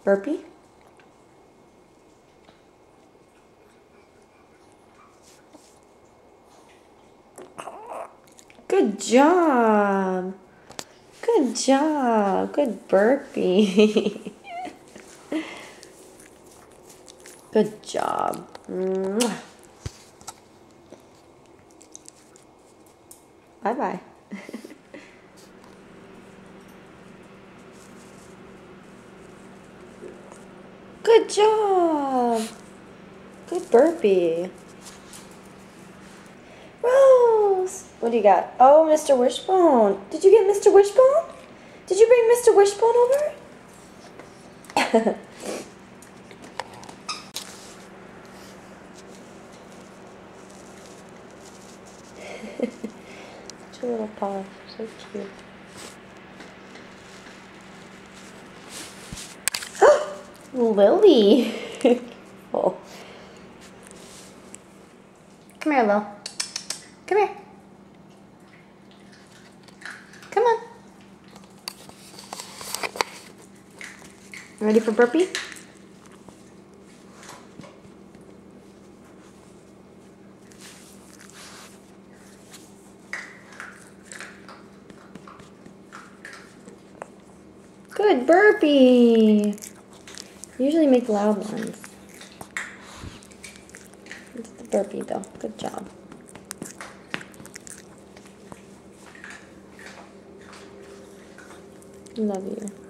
Burpee? Good job. Good job. Good burpee. Good job. Mwah. Bye-bye. Good job. Good burpee. Rose, what do you got? Oh, Mr. Wishbone. Did you get Mr. Wishbone? Did you bring Mr. Wishbone over? Your little paw, so cute. Lily. Oh. Come here, Lil. Come here. Come on. Ready for burpee? Good burpee. Usually make loud ones. It's the burpee though. Good job. Love you.